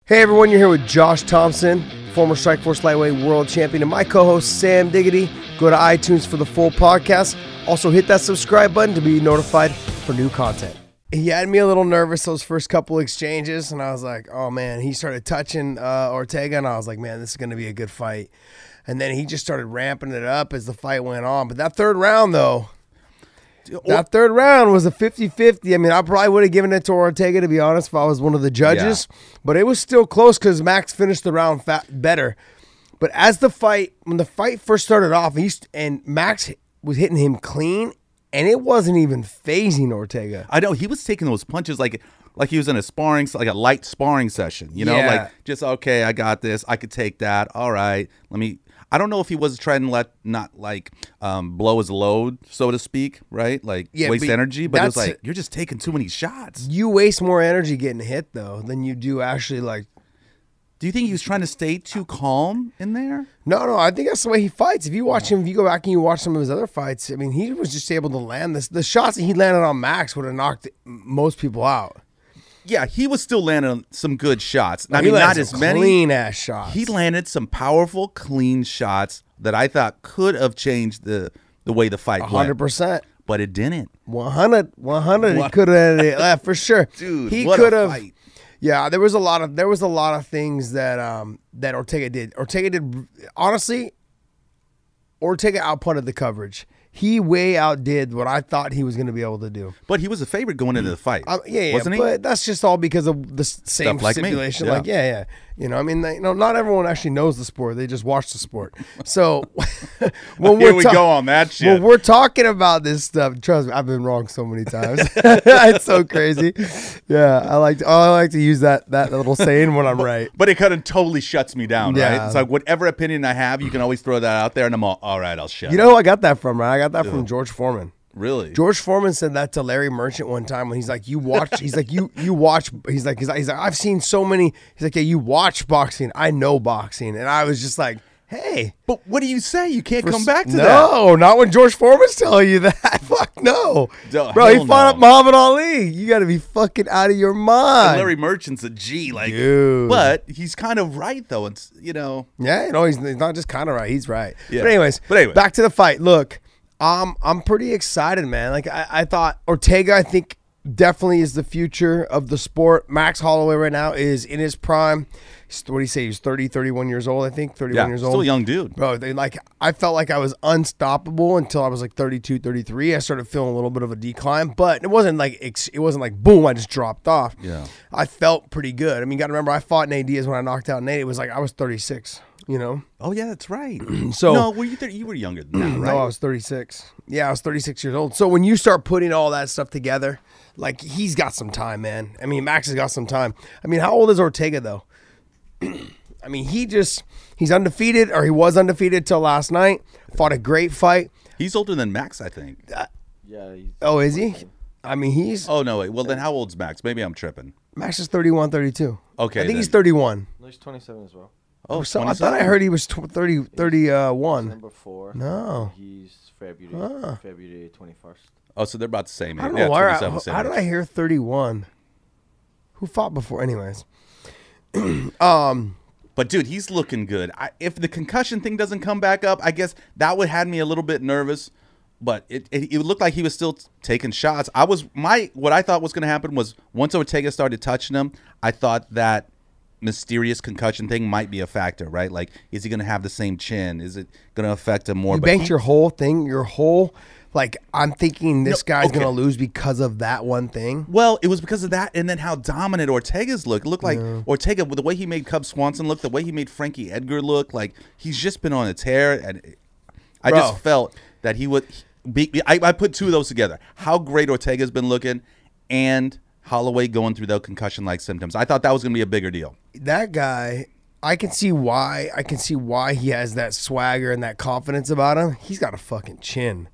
Hey everyone, you're here with Josh Thomson, former Strikeforce Lightweight World Champion, and my co-host Sam Diggity. Go to iTunes for the full podcast. Also hit that subscribe button to be notified for new content. He had me a little nervous those first couple exchanges, and I was like, oh man, he started touching Ortega, and I was like, man, this is going to be a good fight. And then he just started ramping it up as the fight went on. But that third round, though, that third round was a 50-50. I mean, I probably would have given it to Ortega, to be honest, if I was one of the judges. Yeah. But it was still close because Max finished the round better. But as when the fight first started off, and Max was hitting him clean, and it wasn't even phasing Ortega. I know. He was taking those punches like he was in a light sparring session. You know, like just, okay, I got this. I could take that. All right, I don't know if he was trying to blow his load, so to speak, right? Like waste energy, but it was like, you're just taking too many shots. You waste more energy getting hit, though, than you do actually, like. Do you think he was trying to stay too calm in there? No, I think that's the way he fights. If you watch him, if you go back and you watch some of his other fights, I mean, he was just able to land this. The shots that he landed on Max would have knocked most people out. Yeah, he was still landing some good shots. I mean, not as many clean-ass shots. He landed some powerful, clean shots that I thought could have changed the way the fight went. 100%. But it didn't. 100. He could have ended it for sure. Dude, he could have. Yeah, there was a lot of things that that Ortega did. Honestly, Ortega outpunted the coverage. He way outdid what I thought he was going to be able to do. But he was a favorite going into the fight. Wasn't he? But that's just all because of the same stipulation. Yeah. You know, I mean, not everyone actually knows the sport. They just watch the sport. So when Here we go on that shit. When we're talking about this stuff, trust me, I've been wrong so many times. It's so crazy. Yeah, I like to use that little saying when I'm right. But it kind of totally shuts me down, yeah. Right? It's like whatever opinion I have, you can always throw that out there, and I'm all right, I'll shut. You know who I got that from, right? I got that from George Foreman. Really? George Foreman said that to Larry Merchant one time when he's like, you watch, he's like, you watch, he's like, I've seen so many, he's like, yeah, you watch boxing, I know boxing. And I was just like, hey. But what do you say? You can't come back to that. No, not when George Foreman's telling you that. Fuck no. Bro, he fought up Muhammad Ali. You got to be fucking out of your mind. And Larry Merchant's a G. Dude. But he's kind of right, though. It's, Yeah, he's not just kind of right. He's right. Yeah. But anyways, back to the fight. Look. I'm pretty excited, man. Like I thought Ortega, I think, definitely is the future of the sport. Max Holloway right now is in his prime. What do you say? He's 30, 31 years old, I think. 31 years old. Still a young dude. Bro, I felt like I was unstoppable until I was like 32, 33. I started feeling a little bit of a decline, but it wasn't like boom, I just dropped off. Yeah. I felt pretty good. I mean, you got to remember, I fought Nate Diaz when I knocked out Nate. It was like I was 36. You know? Oh yeah, that's right. So no, were you were younger than that, right? No, I was 36. Yeah, I was 36 years old. So when you start putting all that stuff together, like he's got some time, man. I mean, Max has got some time. I mean, how old is Ortega though? I mean, he's undefeated, or he was undefeated till last night. Fought a great fight. He's older than Max, I think. Yeah. Oh, is he? I mean, he's. Oh no, wait. Well, then how old's Max? Maybe I'm tripping. Max is 31, 32. Okay, I think he's 31. No, he's 27 as well. Oh, so I thought I heard he was 31. Number 4. No. He's February 21st. Oh, so they're about the same age. I don't know why. How did I hear 31? Who fought before? Anyways. But dude, he's looking good. If the concussion thing doesn't come back up, I guess that would have me a little bit nervous. But it looked like he was still taking shots. What I thought was going to happen was once Ortega started touching him, I thought that mysterious concussion thing might be a factor, right? Like, is he going to have the same chin? Is it going to affect him more? You banked your whole thing, like, I'm thinking this guy's going to lose because of that one thing. Well, it was because of that, and then how dominant Ortega's looked. It looked like Ortega, with the way he made Cub Swanson look, the way he made Frankie Edgar look, like he's just been on a tear. And I just felt that he would be. I put two of those together. How great Ortega's been looking, and Holloway going through those concussion-like symptoms. I thought that was going to be a bigger deal. That guy, I can see why. I can see why he has that swagger and that confidence about him. He's got a fucking chin.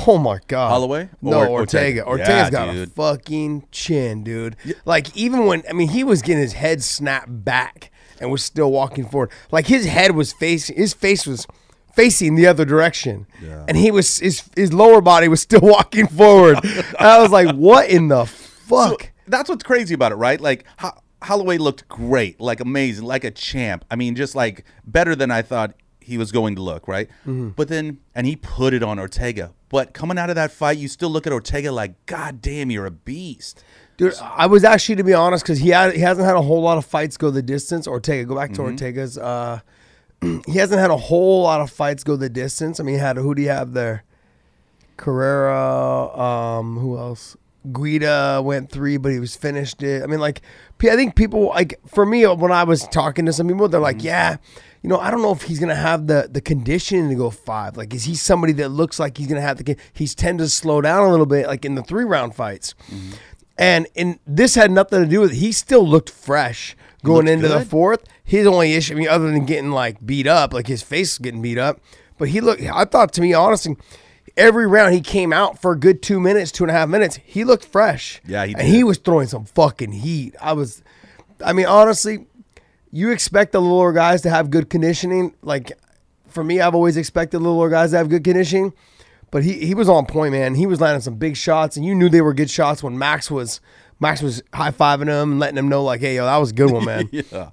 Oh my God. Holloway? No, Ortega. Ortega's got a fucking chin, dude. Yeah. Like, even when, I mean, he was getting his head snapped back and was still walking forward. Like, his head was facing, his face was facing the other direction. Yeah. And he was, his lower body was still walking forward. And I was like, what in the fuck? So that's what's crazy about it, right? Like, Holloway looked great, like amazing, like a champ. I mean, just like better than I thought he was going to look, right? But then, and he put it on Ortega. But coming out of that fight, you still look at Ortega like, God damn, you're a beast. Dude, I was actually, to be honest, because he hasn't had a whole lot of fights go the distance. Ortega, go back to Ortega's. He hasn't had a whole lot of fights go the distance. I mean, who do you have there? Carrera, who else? Guida went 3, but he was finished it. I mean, like, I think people, like, for me, when I was talking to some people, they're like, yeah, I don't know if he's going to have the conditioning to go 5. Like, is he somebody that looks like he's going to have he's tend to slow down a little bit, like in the 3-round fights. And this had nothing to do with it. He still looked fresh going into the 4th. His only issue, I mean, other than getting, like, beat up, like his face was getting beat up, but I thought, to me, honestly, every round he came out for a good 2 minutes, 2.5 minutes, he looked fresh. Yeah, he did. And he was throwing some fucking heat. I mean, honestly, you expect the littler guys to have good conditioning. Like, for me, I've always expected littler guys to have good conditioning. But he was on point, man. He was landing some big shots, and you knew they were good shots when Max was high-fiving him and letting him know, like, hey, yo, that was a good one, man. Yeah.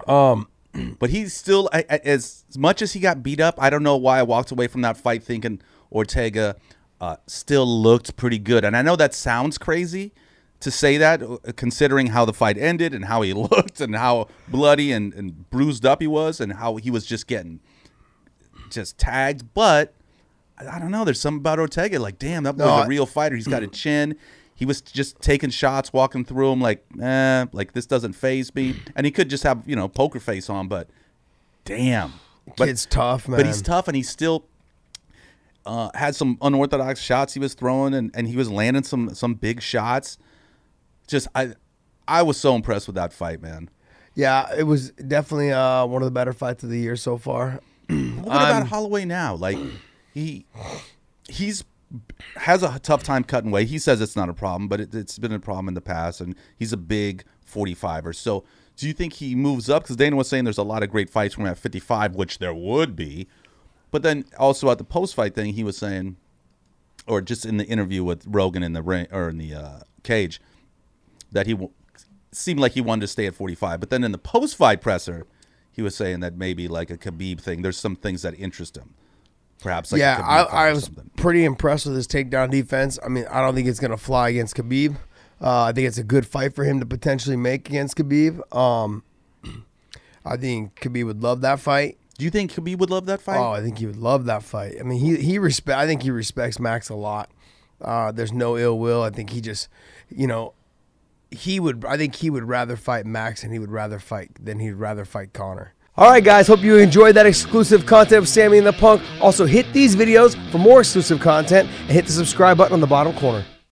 But he's still, as much as he got beat up, I don't know why I walked away from that fight thinking Ortega still looked pretty good. And I know that sounds crazy to say that, considering how the fight ended and how he looked and how bloody and bruised up he was and how he was just getting tagged. But I don't know. There's something about Ortega. Like, damn, that was a real fighter. He's got a chin. He was just taking shots, walking through them like, like this doesn't faze me. And he could just have, poker face on, but damn. Kid's tough, man. But he's tough, and he still had some unorthodox shots he was throwing, and he was landing some big shots. Just, I was so impressed with that fight, man. Yeah, it was definitely one of the better fights of the year so far. What about Holloway now? Like, he's has a tough time cutting weight. He says it's not a problem, but it's been a problem in the past, and he's a big 45er. So do you think he moves up? Because Dana was saying there's a lot of great fights from at 55, which there would be. But then also at the post-fight thing, he was saying, or just in the interview with Rogan in the ring or in the cage, that he seemed like he wanted to stay at 45. But then in the post-fight presser, he was saying that maybe like a Khabib thing, there's some things that interest him. Perhaps like I was pretty impressed with his takedown defense. I mean, I don't think it's going to fly against Khabib. I think it's a good fight for him to potentially make against Khabib. I think Khabib would love that fight. Do you think Khabib would love that fight? Oh, I think he would love that fight. I mean, I think he respects Max a lot. There's no ill will. I think he just, I think he would rather fight Max than he'd rather fight Conor. All right, guys, hope you enjoyed that exclusive content of Sammy and the Punk. Also, hit these videos for more exclusive content and hit the subscribe button on the bottom corner.